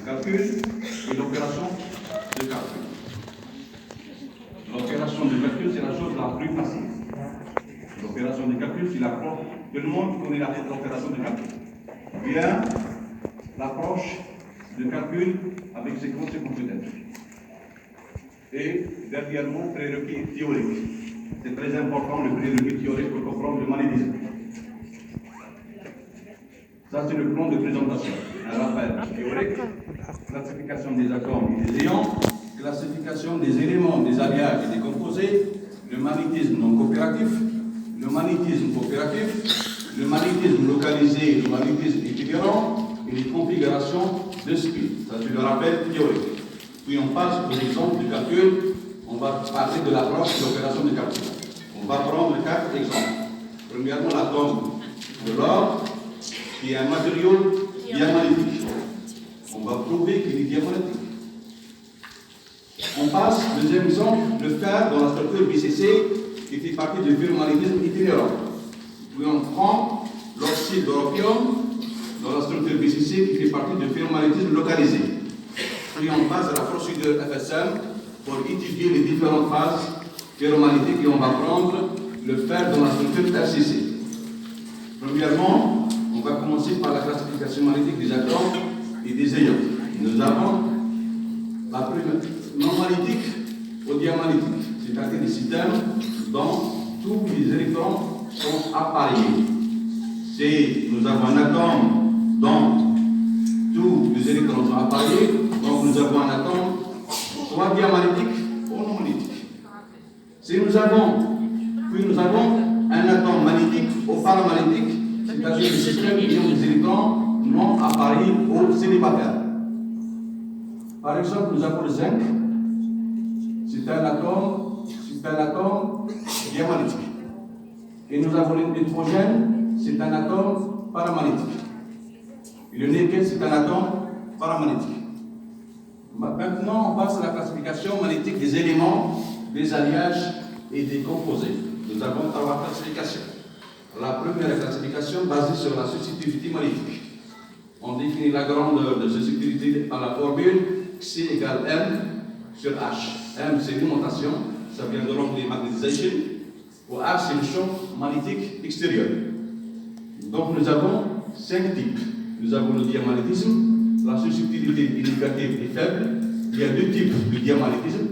calcul et l'opération de calcul. L'opération de calcul, c'est la chose la plus facile. L'opération de calcul, c'est l'approche. Tout le monde connaît l'opération de calcul. Bien, l'approche de calcul avec ses conséquences peut-être. Et dernièrement, prérequis théorique. C'est très important le prérequis théorique pour comprendre le magnétisme. Ça, c'est le plan de présentation. Un rappel théorique, classification des atomes et des ions, classification des éléments, des alliages et des composés, le magnétisme non coopératif, le magnétisme coopératif, le magnétisme localisé, le magnétisme itinérant et les configurations de spin. Ça, c'est le rappel théorique. Puis on passe aux exemples du calcul. On va parler de l'approche de l'opération de calcul. On va prendre 4 exemples. Premièrement, l'atome de l'or, qui est un matériau diamagnétique. On va prouver qu'il est diamagnétique. On passe, deuxième exemple, le fer dans la structure BCC, qui fait partie du ferromagnétisme itinérant. Puis on prend l'oxyde d'europium dans la structure BCC, qui fait partie du ferromagnétisme localisé. Puis on passe à la procédure FSM pour étudier les différentes phases ferromagnétiques et on va prendre le fer dans la structure RCC. Premièrement, on va commencer par la classification magnétique des atomes et des ions. Nous avons la première non magnétique ou diamagnétique, c'est-à-dire des systèmes dont tous les électrons sont appareillés. Nous avons un atome dont tous les électrons sont appareillés, donc nous avons un atome soit diamagnétique ou non magnétique. Puis nous avons un atome magnétique ou paramagnétique, c'est-à-dire le système qui ont des électrons non appareillés ou célibataires. Par exemple, nous avons le zinc, c'est un atome diamagnétique. Et nous avons le nitrogène, c'est un atome paramagnétique. Et le nickel, c'est un atome paramagnétique. Maintenant, on passe à la classification magnétique des éléments, des alliages et des composés. Nous avons 3 classifications. La première classification basée sur la susceptibilité magnétique. On définit la grandeur de susceptibilité par la formule C égale M sur H. M, c'est l'alimentation, ça vient de l'anglais magnetization. Ou H, c'est le champ magnétique extérieur. Donc nous avons 5 types. Nous avons le diamagnétisme, la susceptibilité est négative et faible. Il y a 2 types de diamagnétisme.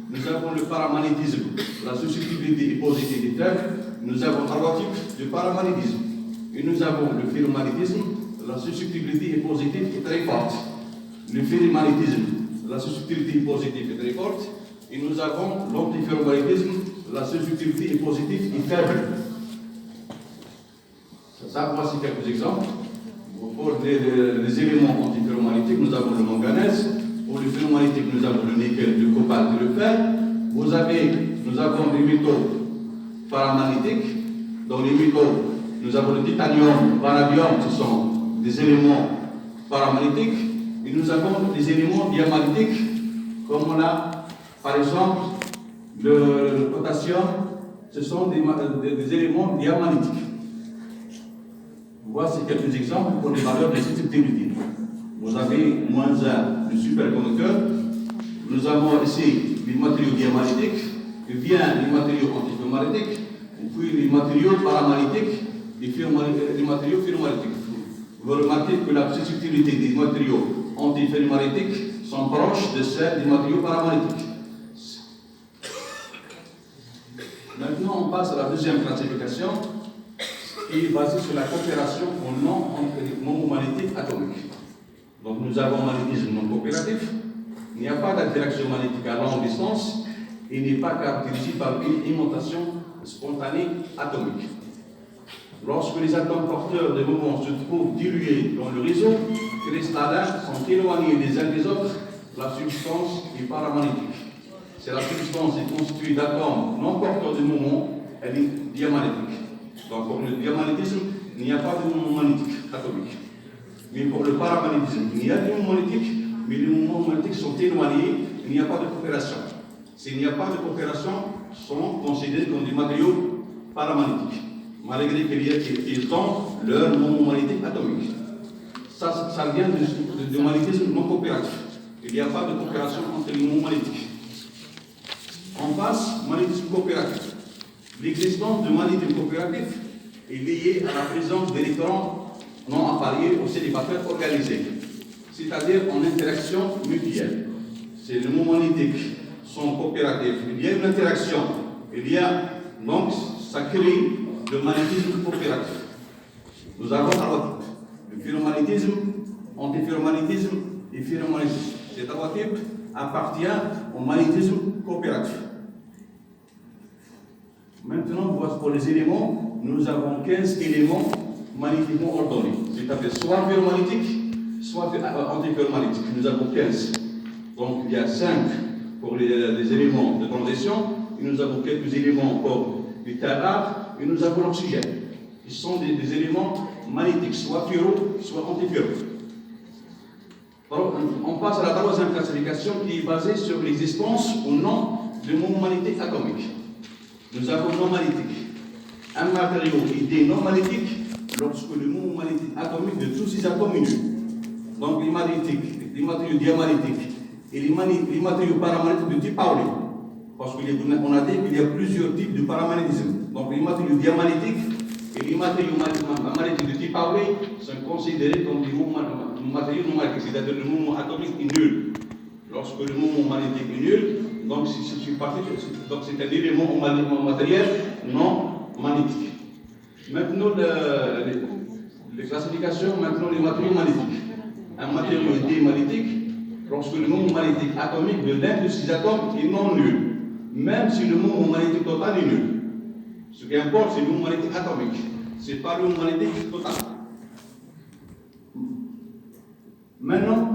Nous avons le paramagnétisme, la susceptibilité est positive et faible. Nous avons 3 types de paramagnétisme. Et nous avons le ferromagnétisme, la susceptibilité est positive et très forte. Le ferromagnétisme, la susceptibilité est positive et très forte. Et nous avons l'antiferromagnétisme, la susceptibilité est positive et faible. Ça, voici quelques exemples. Pour les éléments antiferromagnétiques, nous avons le manganèse. Pour le ferromagnétique, nous avons le nickel, le cobalt et le fer. Nous avons les métaux paramagnétiques. Dans les métaux, nous avons le titanium, vanadium, ce sont des éléments paramagnétiques. Et nous avons des éléments diamagnétiques, comme on a, par exemple, le potassium, ce sont des éléments diamagnétiques. Voici quelques exemples pour les valeurs de susceptibilité. Vous avez -1, le superconducteur. Nous avons ici les matériaux diamagnétiques, et bien les matériaux antiferromagnétiques, et puis les matériaux paramagnétiques et les matériaux ferromagnétiques. Vous remarquez que la susceptibilité des matériaux antiferromagnétiques sont proches de celle des matériaux paramagnétiques. Maintenant, on passe à la deuxième classification, qui est basée sur la coopération en non-magnétique atomique. Donc nous avons magnétisme non coopératif. Il n'y a pas d'interaction magnétique à longue distance. Il n'est pas caractérisé par une aimantation spontanée atomique. Lorsque les atomes porteurs de mouvement se trouvent dilués dans le réseau cristallin, sont éloignés les uns des autres, la substance est paramagnétique. Si la substance est constituée d'atomes non porteurs de mouvement, elle est diamagnétique. Donc pour le diamagnétisme, il n'y a pas de mouvement magnétique atomique. Mais pour le paramagnétisme, il y a des mouvements magnétiques, mais les mouvements magnétiques sont éloignés, il n'y a pas de coopération. S'il n'y a pas de coopération, sont considérés comme des matériaux paramagnétiques, malgré qu'ils ont leur mouvement magnétique atomique. ça vient de magnétisme non coopératif. Il n'y a pas de coopération entre les mouvements magnétiques. On passe au magnétisme coopératif. L'existence de magnétisme coopératif est liée à la présence d'électrons non appariés au célibataire organisé, c'est-à-dire en interaction mutuelle. C'est le mouvement magnétique sont coopératifs. Il y a une interaction. Donc, ça crée le magnétisme coopératif. Nous avons trois types. Le ferromagnétisme, antiferromagnétisme et ferromagnétisme. Ces trois types appartiennent au magnétisme coopératif. Maintenant, voici pour les éléments, nous avons 15 éléments magnétiquement ordonnés. C'est-à-dire soit ferromagnétique, soit antiferromagnétique. Nous avons 15. Donc, il y a 5 pour les éléments de transition, et nous avons quelques éléments pour les terres rares, et nous avons l'oxygène. Ils sont des éléments magnétiques, soit ferro, soit antiferro. On passe à la troisième classification qui est basée sur l'existence ou non de mouvements magnétiques atomiques. Nous avons non magnétique. Un matériau est dit non magnétique lorsque le mouvement magnétique atomique de tous ces atomes est nul. Donc les matériaux diamagnétiques et les matériaux paramagnétiques de type Pauli. Parce qu'on a dit qu'il y a plusieurs types de paramagnétisme. Donc les matériaux diamagnétiques et les matériaux magnétiques de type Pauli sont considérés comme des matériaux non magnétiques, c'est-à-dire le mouvement atomique est nul. Lorsque le mouvement magnétique est nul, donc c'est un élément matériel non magnétique. Maintenant, les classifications, maintenant les matériaux magnétiques. Un matériau est démagnétique lorsque le mouvement magnétique atomique de l'un de ces atomes est non nul, même si le mouvement magnétique total est nul. Ce qui importe, c'est le mouvement magnétique atomique. Ce n'est pas le mouvement magnétique total. Maintenant,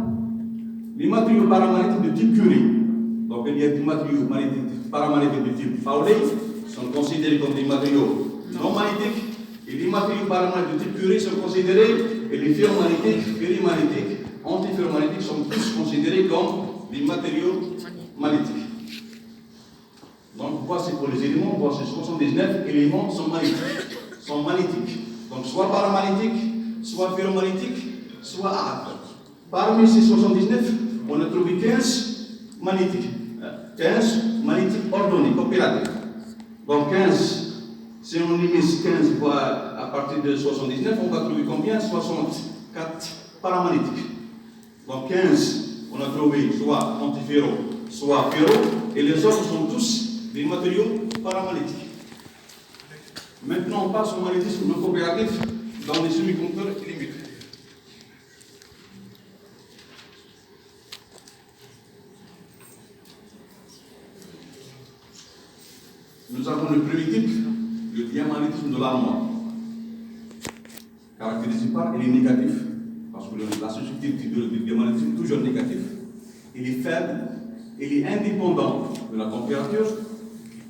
les matériaux paramagnétiques de type Curie. Donc, il y a des matériaux paramagnétiques de type Pauli, sont considérés comme des matériaux non magnétiques, et les matériaux paramagnétiques de type Curie sont considérés, et les ferromagnétiques, ferrimagnétiques, antiferromagnétiques sont tous considérés comme des matériaux magnétiques. Donc, voici pour les éléments, voici 79 éléments sont magnétiques. Donc, soit paramagnétiques, soit ferromagnétiques, soit arabes. Parmi ces 79, on a trouvé 15 magnétiques. 15 magnétiques ordonnés, coopératifs. Donc 15, si on limite 15 à partir de 79, on va trouver combien? 64 paramagnétiques. Donc 15, on a trouvé soit antiferro, soit ferro, et les autres sont tous des matériaux paramagnétiques. Maintenant, on passe au magnétisme non coopératif dans les semi-conducteurs limites. Nous avons le premier type, le diamagnétisme de l'armoire. Caractérisé par, il est négatif, parce que la susceptibilité du diamagnétisme est toujours négatif. Il est faible, il est indépendant de la température,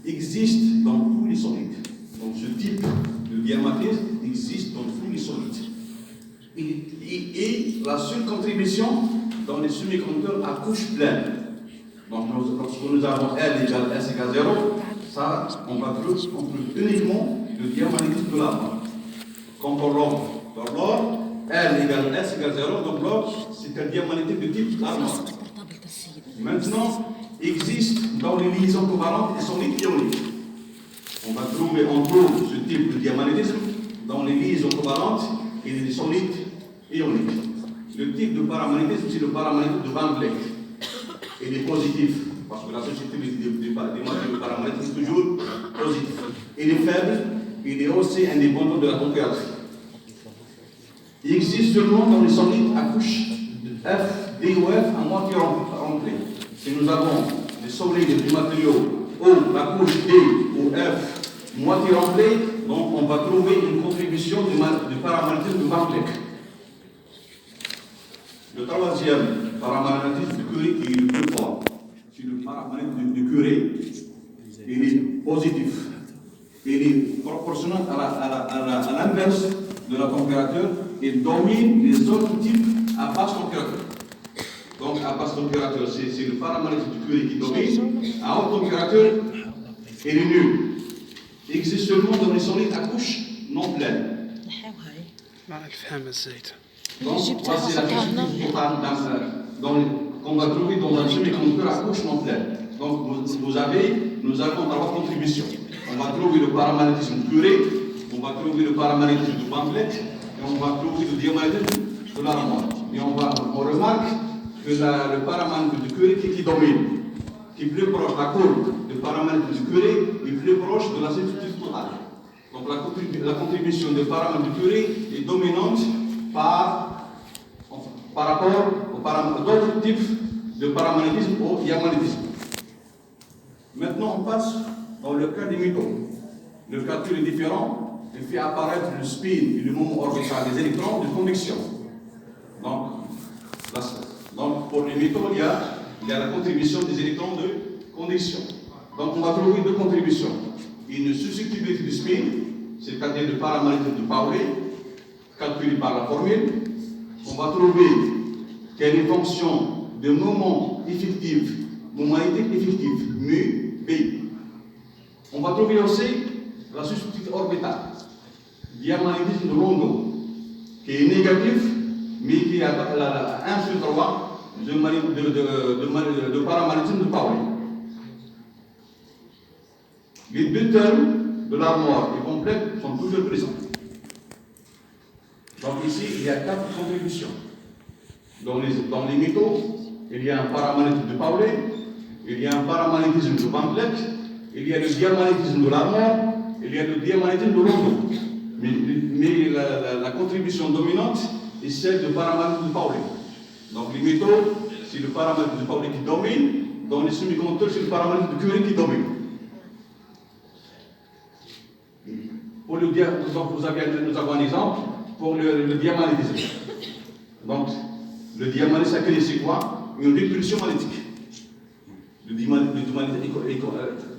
existe dans tous les solides. Donc ce type de diamagnétisme existe dans tous les solides. Et la seule contribution dans les semi-conducteurs à couche pleine. Donc lorsque nous avons L égale S égale 0, ça, on va trouver uniquement le diamagnétisme de l'armoire. Comme pour l'or. Dans l'or, L égale S égale 0, donc l'or, c'est un diamagnétique de type armoire. Maintenant, existe dans les liaisons covalentes des solides ioniques. On trouve ce type de diamagnétisme dans les liaisons covalentes et les solides ioniques. Le type de paramagnétisme, c'est le paramagnétisme de Van Vleck. Il est positif, parce que la susceptibilité des matériaux paramagnétiques est toujours positive. Il est faible, il est aussi indépendant de la température. Il existe seulement dans les solides à couche F, D ou F à moitié remplie. Si nous avons des solides du matériau O, la couche D ou F moitié remplie, donc on va trouver une contribution du paramagnétisme de Van Vleck. Le troisième paramagnétisme de Curie qui est le plus fort, c'est le paramagnétisme de Curie. Il est positif. Il est proportionnel à l'inverse de la température et domine les autres types à basse température. Donc à basse température, c'est le paramagnétisme de Curie qui domine. À haute température, il est nul. Il existe seulement dans les solides à couche non pleine. Donc, voici la structure qu'on va trouver dans un semi-conducteur à couche non pleine. Donc, nous allons dans la contribution. On va trouver le paramagnétisme curé, on va trouver le paramagnétisme du pamphlet, et on va trouver le diamagnétisme de l'armoire. Et on remarque que le paramagnétisme du curé qui domine, qui est plus proche, la courbe du paramagnétisme du curé est plus proche de la substitution totale. Donc la contribution du paramagnétisme du curé est dominante par rapport aux d'autres types de paramagnétisme au diamagnétisme. Maintenant, on passe dans le cas des métaux. Le calcul est différent. Il fait apparaître le spin et le moment orbital des électrons de convection. Donc pour les métaux, il y a la contribution des électrons de conduction. Donc, on va trouver deux contributions. Une susceptibilité du spin, c'est-à-dire le paramagnétisme de Pauli, calculé par la formule. On va trouver quelle est une fonction de moment effectif, moment effectif, mu, B. On va trouver aussi la susceptibilité orbitale, diamagnétisme de Longo, qui est négatif, mais qui a 1 sur 3 de paramagnétisme de Pauli. Les deux termes de l'armoire et complète sont toujours présents. Donc ici, il y a 4 contributions. Dans les métaux, il y a un paramagnétisme de Pauli, il y a un paramagnétisme de pamphlet, il y a le diamagnétisme de l'armoire, il y a le diamagnétisme de Longo. Mais la contribution dominante est celle du paramagnétisme de Pauli. Donc les métaux, c'est le paramagnétisme de Pauli qui domine, dans les semi-conducteurs, c'est le paramagnétisme de Curie qui domine. Pour le donc nous avons un exemple pour le diamagnétisme. Donc, le diamagnétisme sacré, c'est quoi? Une répulsion magnétique. Le diamagnétisme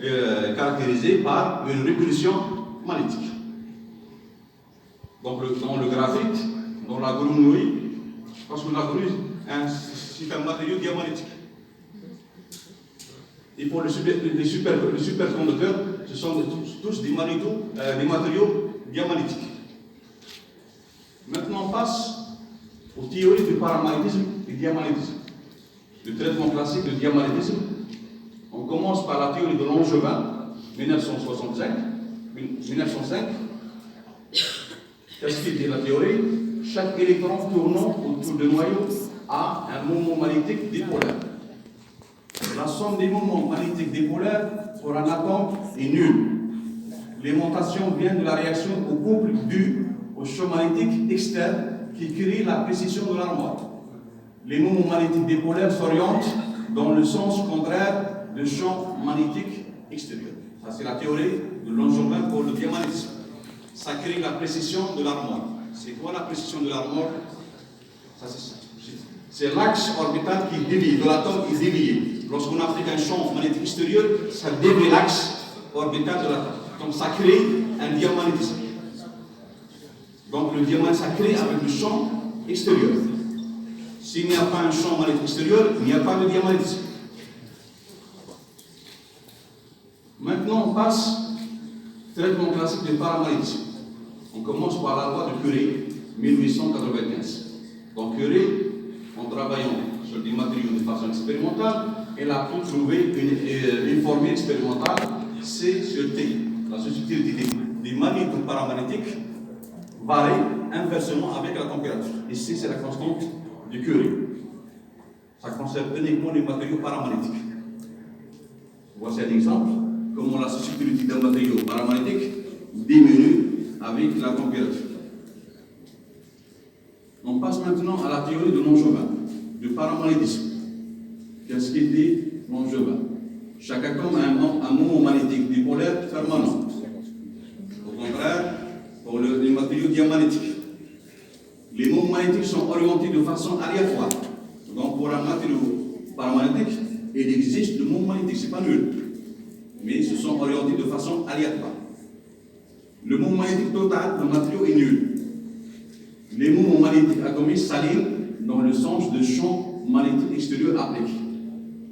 est caractérisé par une répulsion magnétique. Donc, dans le graphite, dans la grenouille, parce que la grenouille, c'est un matériau diamagnétique. Et pour les superconducteurs, ce sont tous des matériaux diamagnétiques. Maintenant, on passe aux théories du paramagnétisme et du diamagnétisme. Le traitement classique du diamagnétisme, on commence par la théorie de Langevin, 1905. Qu'est-ce qu'il dit la théorie? Chaque électron tournant autour du noyau a un moment magnétique dipolaire. La somme des moments magnétiques dipolaires pour un atome est nulle. L'aimantation vient de la réaction au couple dû au champ magnétique externe qui crée la précision de l'armoire. Les moments magnétiques dipolaires s'orientent dans le sens contraire du champ magnétique extérieur. Ça, c'est la théorie de Langevin pour le diamagnétisme. Ça crée la précision de l'armoire. C'est quoi la précision de l'armoire? C'est l'axe orbital qui est dévié, de l'atome qui est dévié. Lorsqu'on applique un champ magnétique extérieur, ça dévie l'axe orbital de l'atome. Donc ça crée un diamagnétisme. Donc le diamagnétisme, ça crée avec le champ extérieur. S'il n'y a pas un champ magnétique extérieur, il n'y a pas de diamagnétisme. Maintenant, on passe au traitement classique du paramagnétisme. On commence par la loi de Curie, 1895. Donc Curie, en travaillant sur des matériaux de façon expérimentale, elle a pu trouver une formule expérimentale, C sur T. La susceptibilité des magnétos paramagnétiques varie inversement avec la température. Ici, c'est la constante de Curie. Ça concerne uniquement les matériaux paramagnétiques. Voici un exemple, comment la susceptibilité d'un matériau paramagnétique diminue avec la température. On passe maintenant à la théorie de Langevin, du paramagnétisme. Qu'est-ce qu'il dit Langevin? Chaque atome a un moment magnétique dipolaire permanent. Au contraire, pour les matériaux diamagnétiques, les moments magnétiques sont orientés de façon aléatoire. Donc, pour un matériau paramagnétique, il existe le moment magnétique, ce n'est pas nul. Mais ils se sont orientés de façon aléatoire. Le moment magnétique total d'un matériau est nul. Les moments magnétiques atomiques s'alignent dans le sens du champ magnétique extérieur appliqué.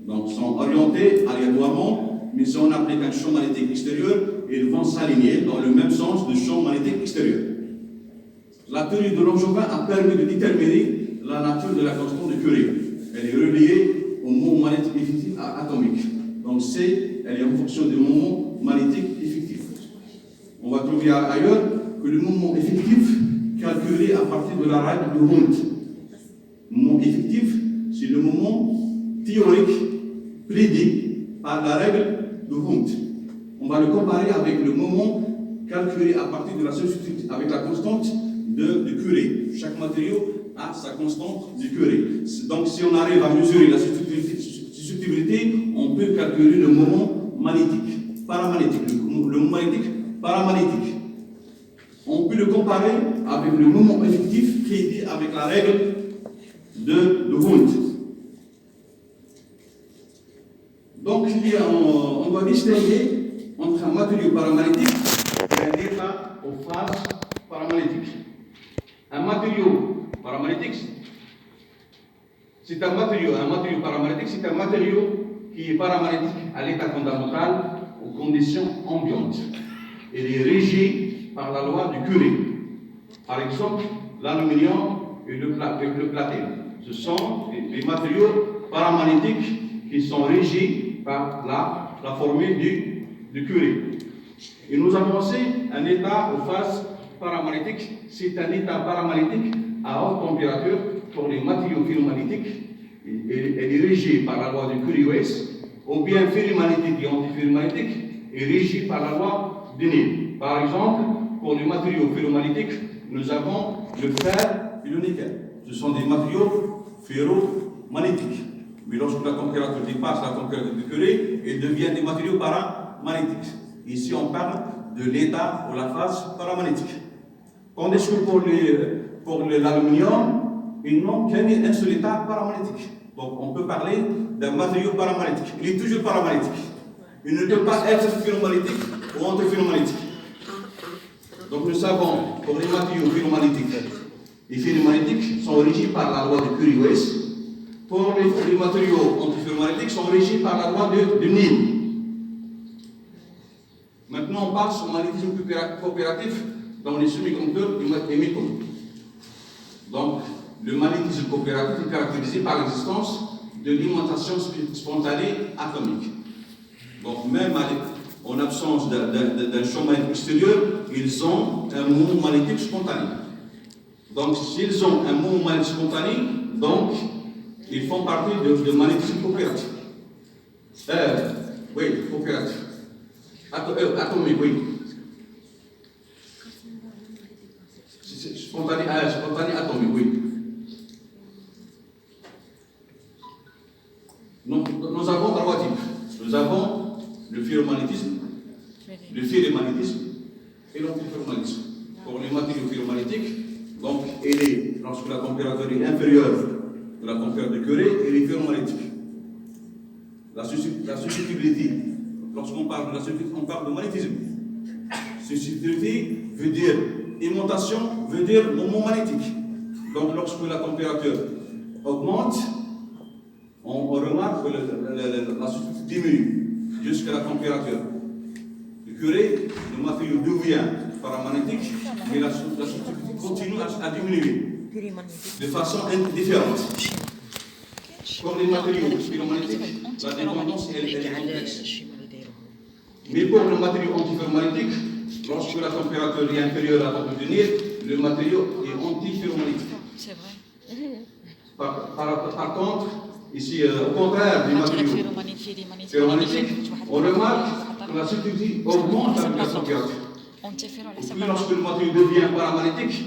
Donc, ils sont orientés aléatoirement, mais si on applique un champ magnétique extérieur, ils vont s'aligner dans le même sens du champ magnétique extérieur. La théorie de Langevin a permis de déterminer la nature de la constante de Curie. Elle est reliée au moment magnétique effectif atomique. Donc C, elle est en fonction du moment magnétique effectif. On va trouver ailleurs que le moment effectif calculé à partir de la règle de Hund. Le moment effectif, c'est le moment théorique prédit par la règle de Hund. On va le comparer avec le moment calculé à partir de la substitution avec la constante de Curie. Chaque matériau a sa constante de Curie. Donc, si on arrive à mesurer la susceptibilité, on peut calculer le moment magnétique, paramagnétique, le moment magnétique paramagnétique. On peut le comparer avec le moment effectif qui est dit avec la règle de Hund. Donc, on doit distinguer entre un matériau paramagnétique et un état aux phases paramagnétiques. Un matériau paramagnétique, c'est un matériau paramagnétique, c'est un matériau qui est paramagnétique à l'état fondamental aux conditions ambiantes. Il est régi par la loi du Curie. Par exemple, l'aluminium et le platine. Ce sont les matériaux paramagnétiques qui sont régis par la formule du Curie. Et nous avons aussi un état aux phases paramagnétiques. C'est un état paramagnétique à haute température pour les matériaux ferromagnétiques. Elle est régie par la loi du Curie-Weiss, ou bien ferromagnétique et antiferromagnétique est régie par la loi de Néel. Par exemple, pour les matériaux ferromagnétiques, nous avons le fer et le nickel. Ce sont des matériaux ferromagnétiques. Mais lorsque la température dépasse la température de Curie, ils deviennent des matériaux paramagnétiques. Ici, on parle de l'état ou la phase paramagnétique. Tandis que pour l'aluminium, ils n'ont qu'un seul état paramagnétique. Donc, on peut parler d'un matériau paramagnétique. Il est toujours paramagnétique. Il ne peut pas être ferromagnétique ou antiferromagnétique. Donc, nous savons, pour les matériaux ferromagnétiques, les ferromagnétiques sont régis par la loi de Curie-Weiss. Pour les matériaux antiferromagnétiques sont régis par la loi de Néel. Maintenant, on passe au magnétisme coopératif dans les semi-conducteurs et métaux. Donc, le magnétisme coopératif est caractérisé par l'existence de l'alimentation spontanée atomique. Donc, même en absence d'un champ magnétique extérieur, ils ont un moment magnétique spontané. Donc, s'ils ont un moment magnétique spontané, donc, ils font partie de magnétisme coopératif. Oui, coopératif. Atomique, oui. Spontané atomique, oui. Donc, nous avons trois types. Nous avons le ferromagnétisme, le ferromagnétisme et l'antiferromagnétisme. Pour les matériaux ferromagnétiques, donc, lorsque la température est inférieure à la température de Curie, elle est ferromagnétique. La susceptibilité, lorsqu'on parle de la susceptibilité, on parle de magnétisme. Susceptibilité veut dire aimantation, veut dire moment magnétique. Donc, lorsque la température augmente, on remarque que la susceptibilité diminue jusqu'à la température de Curie. Le matériau devient paramagnétique, mais la susceptibilité continue à diminuer de façon différente. Pour les matériaux ferromagnétiques, la dépendance elle est complexe. Mais pour le matériau antiferromagnétique, lorsque la température est inférieure à la température de Néel, le matériau est antiferromagnétique. C'est vrai. Par contre, ici, au contraire des matériaux ferromagnétiques, on remarque que la susceptibilité augmente avec la température. Puis lorsque le matériau devient paramagnétique,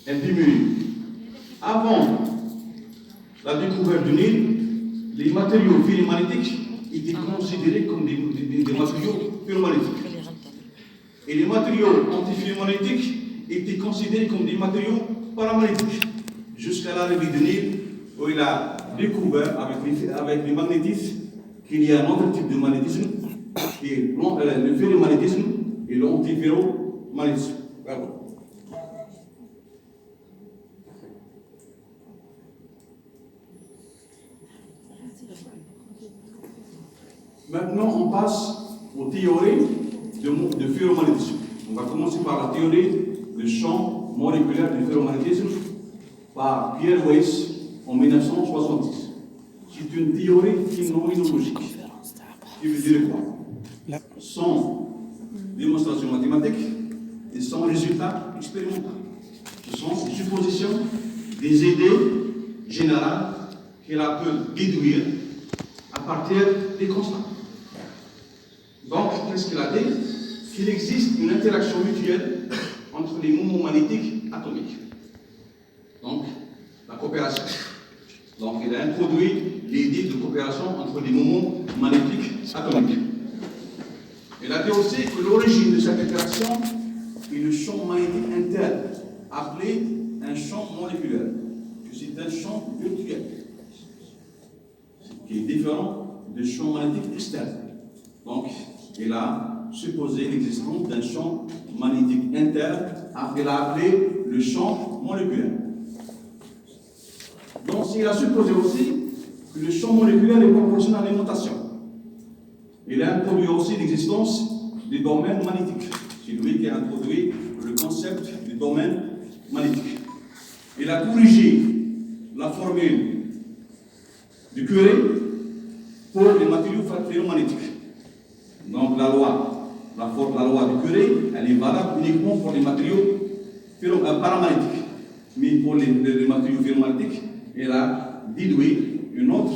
elle diminue. Avant la découverte du Néel, les matériaux ferromagnétiques étaient considérés comme des matériaux ferromagnétiques. Et les matériaux antiferromagnétiques étaient considérés comme des matériaux paramagnétiques. Jusqu'à l'arrivée de Néel, où il a découvert avec le magnétisme qu'il y a un autre type de magnétisme, qui est le ferromagnétisme et l'antiferromagnétisme. Bravo. Maintenant, on passe aux théories de ferromagnétisme. On va commencer par la théorie du champ champ moléculaire du ferromagnétisme par Pierre Weiss en 1970. C'est une théorie phénoménologique. Qui veut dire quoi? Sans démonstration mathématique et sans résultat expérimental. Ce sont des suppositions, des idées générales qu'elle peut déduire à partir des constats. Donc, qu'est-ce qu'elle a dit? Qu'il existe une interaction mutuelle entre les mouvements magnétiques atomiques. Donc, la coopération. Donc, il a introduit l'idée de coopération entre les mouvements magnétiques atomiques. Il a dit aussi que l'origine de cette interaction est le champ magnétique interne, appelé un champ moléculaire, que c'est un champ virtuel, qui est différent du champ magnétique externe. Donc, il a supposé l'existence d'un champ magnétique interne, qu'il a appelé le champ moléculaire. Donc, il a supposé aussi que le champ moléculaire est proportionnel à l'alimentation. Il a introduit aussi l'existence du domaine magnétique. C'est lui qui a introduit le concept du domaine magnétique. Il a corrigé la formule du Curie pour les matériaux ferromagnétiques. Donc la loi du Curie, elle est valable uniquement pour les matériaux paramagnétiques. Mais pour les matériaux ferromagnétiques, elle a déduit une autre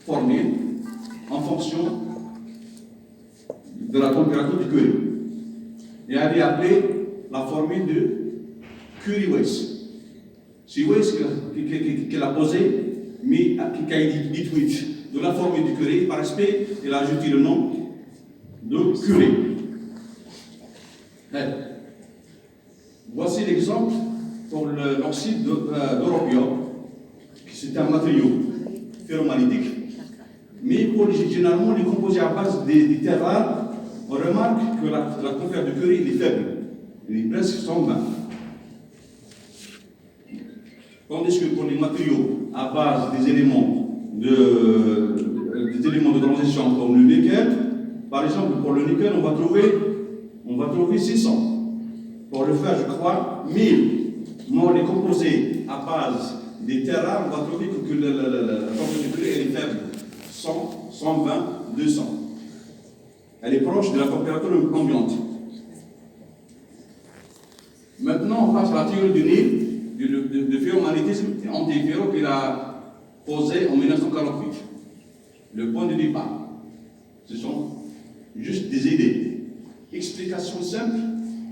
formule en fonction de la température du Curie. Et elle a appelé la formule de Curie-Weiss. C'est Weiss qui l'a posée, mais qui a déduite de la formule du Curie. Par respect, elle a ajouté le nom de Curie. Voici l'exemple pour l'oxyde d'europium, qui c'est un matériau ferromagnétique, mais généralement il est composé à base des terres rares. On remarque que la température de Curie est faible, elle est presque 120. Tandis que pour les matériaux à base des éléments de transition comme le nickel, par exemple pour le nickel, on va trouver 600. Pour le fer, je crois, 1000. Mais les composés à base des terres rares, on va trouver que la température de Curie est faible. 100, 120, 200. Elle est proche de la température ambiante. Maintenant, on passe à la théorie du Nil, du ferromagnétisme anti-ferro qu'il a posé en 1948. Le point de départ, ce sont juste des idées. Explication simple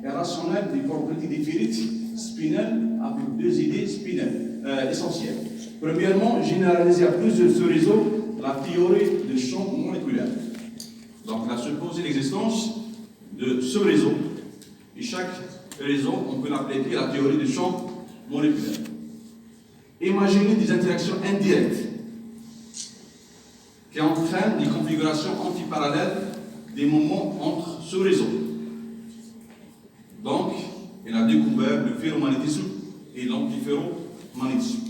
et rationnelle des propriétés des ferrites spinels avec deux idées spinels essentielles. Premièrement, généraliser à plus de ce réseau la théorie du champ moléculaire. Donc, on a supposé l'existence de ce réseau. Et chaque réseau, on peut l'appliquer à la théorie du champ moléculaire. Imaginez des interactions indirectes qui entraînent des configurations antiparallèles des moments entre ce réseau. Donc, il a découvert le ferromagnétisme et l'antiferromagnétisme.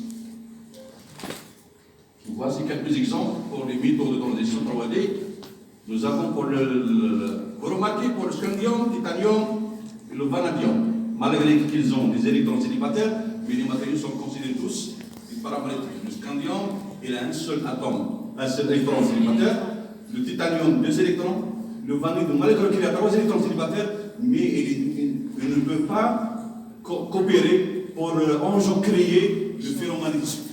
Voici quelques exemples pour les méthodes de transition 3D. Nous avons vous remarquez pour le scandium, le titanium et le vanadium, malgré qu'ils ont des électrons célibataires, mais les matériaux sont considérés tous des paramagnétiques. Le scandium, il a un seul atome, un seul électron célibataire. Le titanium, 2 électrons. Le vanadium, malgré qu'il a 3 électrons célibataires, mais il ne peut pas coopérer pour créer le ferromagnétisme.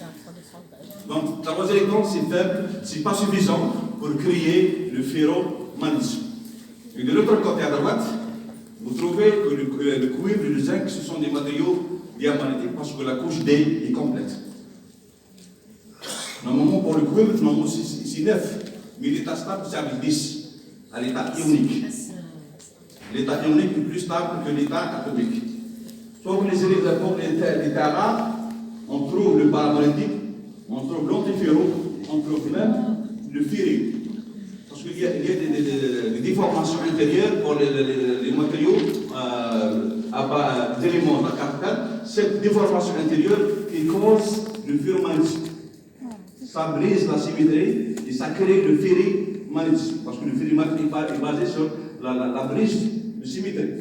Donc, 3 électrons, c'est faible, c'est pas suffisant pour créer le ferromagnétisme. Et de l'autre côté, à droite, vous trouvez que le cuivre et le zinc, ce sont des matériaux diamagnétiques parce que la couche D est complète. Normalement, pour le cuivre, c'est 9, mais l'état stable, c'est avec 10, à l'état ionique. L'état ionique est plus stable que l'état atomique. Pour les terres rares, on trouve le paramagnétique, on trouve l'antiferro, on trouve même le ferrite. Parce qu'il y a des déformations intérieures pour les matériaux d'éléments de la capitale. Cette déformation intérieure qui cause le ferromagnétisme. Ça brise la symétrie et ça crée le ferrimagnétisme. Parce que le ferrimagnétisme est basé sur la brise de symétrie.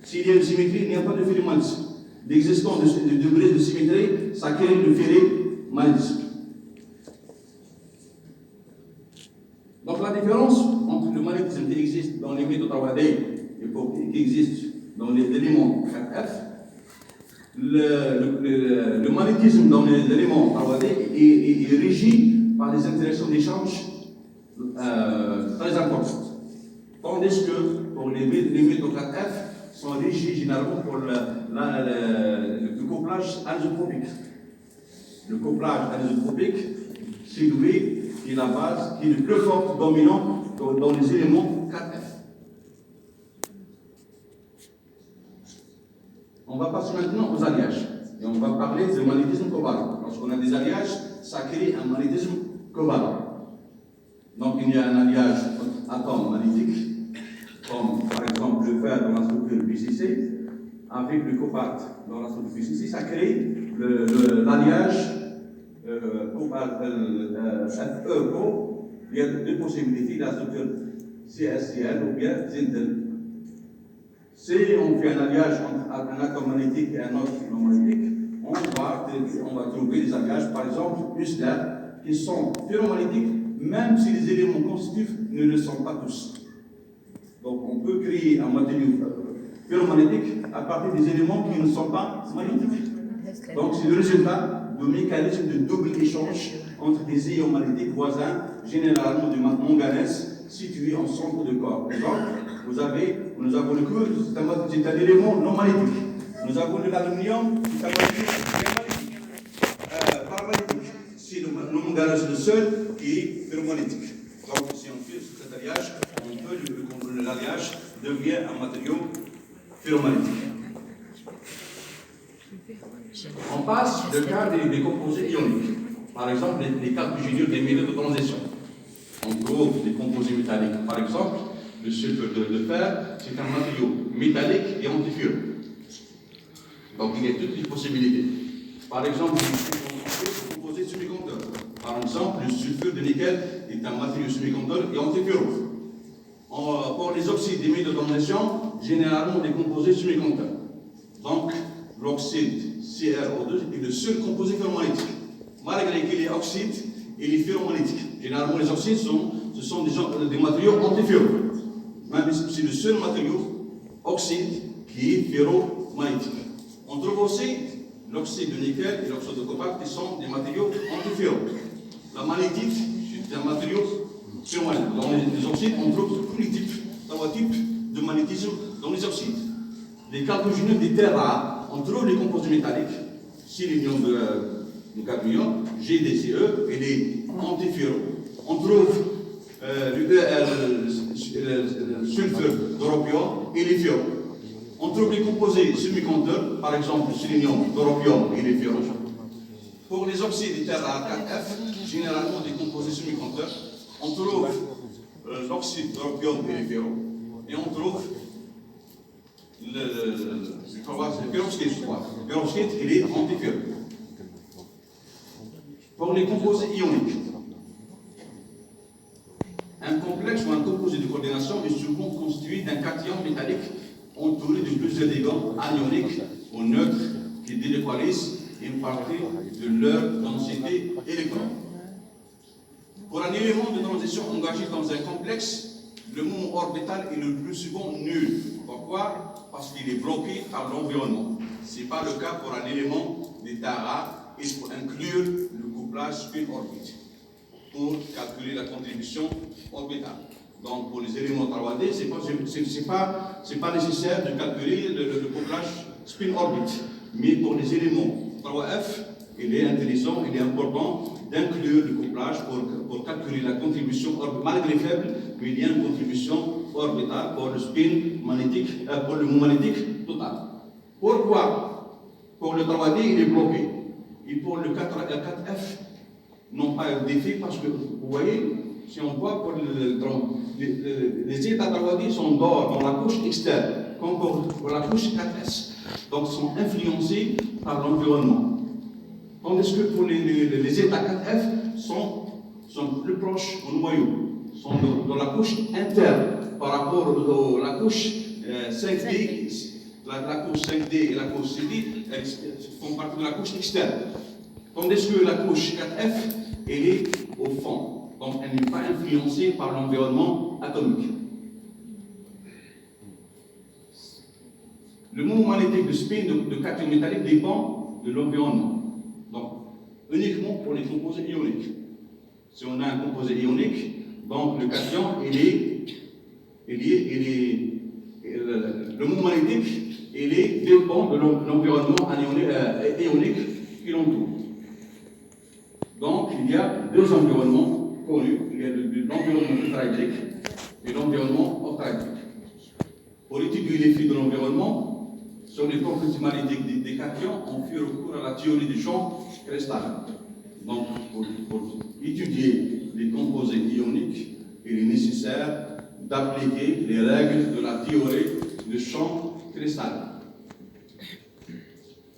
S'il y a une symétrie, il n'y a pas de ferrimagnétisme. l'existence de degrés de symétrie, ça crée le ferromagnétisme. Donc la différence entre le magnétisme qui existe dans les métaux 3D et qui existe dans les éléments 4F, le magnétisme dans les éléments 3D est régi par des interactions d'échange très importantes. Tandis que pour les métaux 4F sont régis généralement pour le couplage anisotropique. Le couplage anisotropique, c'est lui qui est la base, qui est le plus fort dominant dans les éléments 4F. On va passer maintenant aux alliages. Et on va parler du magnétisme covalent. Lorsqu'on a des alliages, ça crée un magnétisme covalent. Donc il y a un alliage atome magnétique, comme par exemple le fer dans la structure PCC, avec le cobalt dans la structure PCC, ça crée l'alliage FeCO. Il y a deux possibilités, la structure CSCl ou bien ZN. Si on fait un alliage entre un atome magnétique et un autre non magnétique, on va trouver des alliages, par exemple, uslaires, qui sont ferromagnétiques, même si les éléments constitutifs ne le sont pas tous. Donc on peut créer un matériau ferromagnétique à partir des éléments qui ne sont pas magnétiques. Donc c'est le résultat du mécanisme de double échange entre des ions magnétiques voisins, généralement du manganèse, situés en centre de corps. Donc, nous avons le cuivre, c'est un élément non magnétique. Nous avons l'aluminium, c'est un magnétique. Paramagnétique, c'est le manganèse le seul qui est ferromagnétique. Donc, si on fait cet alliage, l'alliage devient un matériau ferromagnétique. On passe le cas des composés ioniques. Par exemple, les cas plus généraux des métaux de transition. On trouve des composés métalliques. Par exemple, le sulfure de fer, c'est un matériau métallique et antifureux. Donc, il y a toutes les possibilités. Par exemple, les composés semi-conducteurs. Par exemple, le sulfure de nickel est un matériau semi-conducteur et antifureux. Pour les oxydes des métaux de transition, généralement des composés semi-conducteurs. Donc, l'oxyde CrO2 est le seul composé ferromagnétique. Malgré qu'il est oxyde, il est ferromagnétique. Généralement, les oxydes ce sont des matériaux antifureux. Même c'est le seul matériau oxyde qui est ferromagnétique. On trouve aussi l'oxyde de nickel et l'oxyde de cobalt qui sont des matériaux antifureux. La magnétite, c'est un matériau ferromagnétique. Dans les oxydes, on trouve tous les types de magnétisme dans les oxydes. Les carbohydrates des terres rares, on trouve les composés métalliques, sélénium de cadmium, GDCE et les antifureux. On trouve le sulfure d'europium et les furons. On trouve les composés semi-conducteurs, par exemple le sélénium d'europium et les furons. Pour les oxydes des terres rares 4F, généralement des composés semi-conducteurs, on trouve l'oxyde d'europium et les furons. Et on trouve le perovskite, Le perovskite, il est antifureux. Pour les composés ioniques, un complexe ou un composé de coordination est souvent constitué d'un cation métallique entouré de plusieurs ligands anioniques ou neutres qui délocalisent une partie de leur densité électronique. Pour un élément de transition engagé dans un complexe, le mouvement orbital est le plus souvent nul. Pourquoi? Parce qu'il est bloqué par l'environnement. Ce n'est pas le cas pour un élément d'état rare. Il faut inclure le couplage spin-orbite pour calculer la contribution orbitale. Donc pour les éléments 3D, ce n'est pas nécessaire de calculer le couplage spin-orbite. Mais pour les éléments 3F, il est intéressant, il est important d'inclure le couplage pour calculer la contribution orbitale, malgré faible, mais il y a une contribution orbitale pour le spin magnétique, pour le mouvement magnétique total. Pourquoi? Pour le 3D, il est bloqué. Et pour le 4F, non pas d'effet, parce que vous voyez, si on voit pour les états 3D sont dans la couche externe, comme pour la couche 4S. Donc, sont influencés par l'environnement. Tandis que pour les états 4F sont plus proches au noyau, sont dans la couche interne par rapport à la couche 5D la couche 5D et la couche 6D, elles font partie de la couche externe. Tandis que la couche 4F, elle est au fond. Donc elle n'est pas influencée par l'environnement atomique. Le mouvement magnétique de spin de cation métallique dépend de l'environnement. Donc, uniquement pour les composés ioniques. Si on a un composé ionique, donc le cation, le mouvement magnétique, dépend de l'environnement ionique qui l'entoure. Donc, il y a deux environnements connus. Il y a l'environnement tétraédrique et l'environnement octaédrique. Pour étudier l'effet de l'environnement sur les propriétés magnétiques des cations, on fait recours à la théorie du champ cristallin. Donc, pour étudier les composés ioniques, il est nécessaire d'appliquer les règles de la théorie du champ cristallin.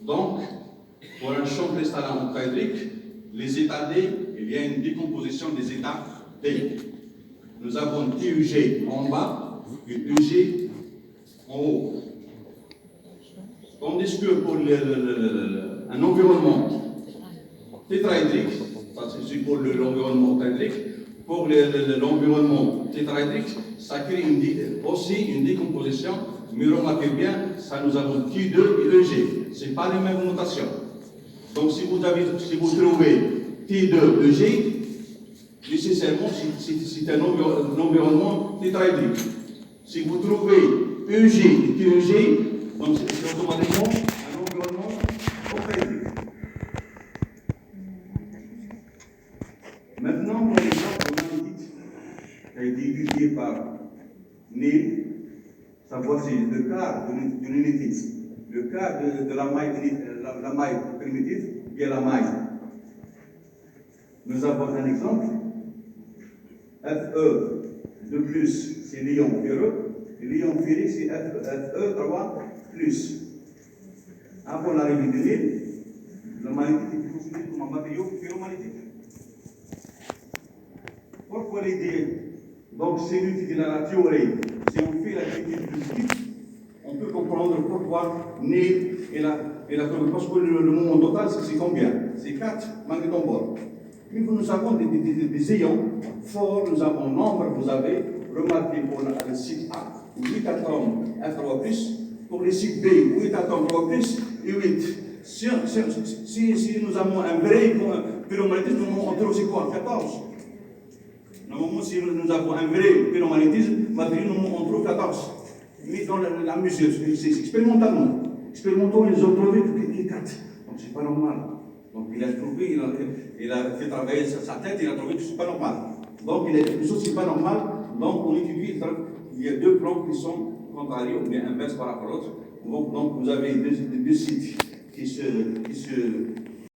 Donc, pour un champ cristallin octaédrique, les états D, il y a une décomposition des états D. Nous avons TUG en bas et UG en haut. Tandis que pour un environnement tétraédrique, ça c'est pour l'environnement octaédrique, pour l'environnement tétraédrique, ça crée aussi une décomposition, mais remarquez bien, ça nous avons T2 et EG, ce n'est pas les mêmes notations. Donc si vous trouvez T2, EG, nécessairement c'est un environnement tétraédrique. Si vous trouvez EG et TEG, donc c'est automatiquement un environnement octaédrique. Maintenant, pour l'exemple magnétique qui a été étudié par Neil, savoir c'est le quart d'une unité, le quart de la maille primitive, bien la maille. Nous avons un exemple. Fe de plus, c'est l'ion ferreux, et l'ion ferré, c'est Fe3 plus. Avant l'arrivée de Neil, le magnétique est considéré comme un matériau ferromagnétique. Pourquoi l'idée? Donc, c'est l'utilité de la théorie. Si on fait la critique positive, on peut comprendre pourquoi Neil et la parce que le moment total, c'est combien? C'est 4 magnétombores. Puis nous avons des ions forts, nous avons nombre, vous avez remarqué pour le site A, 8 atomes F3+, pour le site B, 8 atomes 3+, et 8. Si nous avons un vrai pyromagnétisme, on trouve c'est quoi? 14. Normalement, si nous avons un vrai pyromagnétisme, on trouve 14. Mais dans la mesure, c'est expérimentalement. Expérimentons, ils ont trouvé que 4. Donc, c'est pas normal. Donc, il a trouvé, il a fait travailler sa tête, il a trouvé que c'est pas normal. Donc, il a dit quelque chose qui n'est pas normal. Donc, on étudie, il y a deux plans qui sont contrariés ou bien inverses par rapport à l'autre. Donc, vous avez deux sites qui se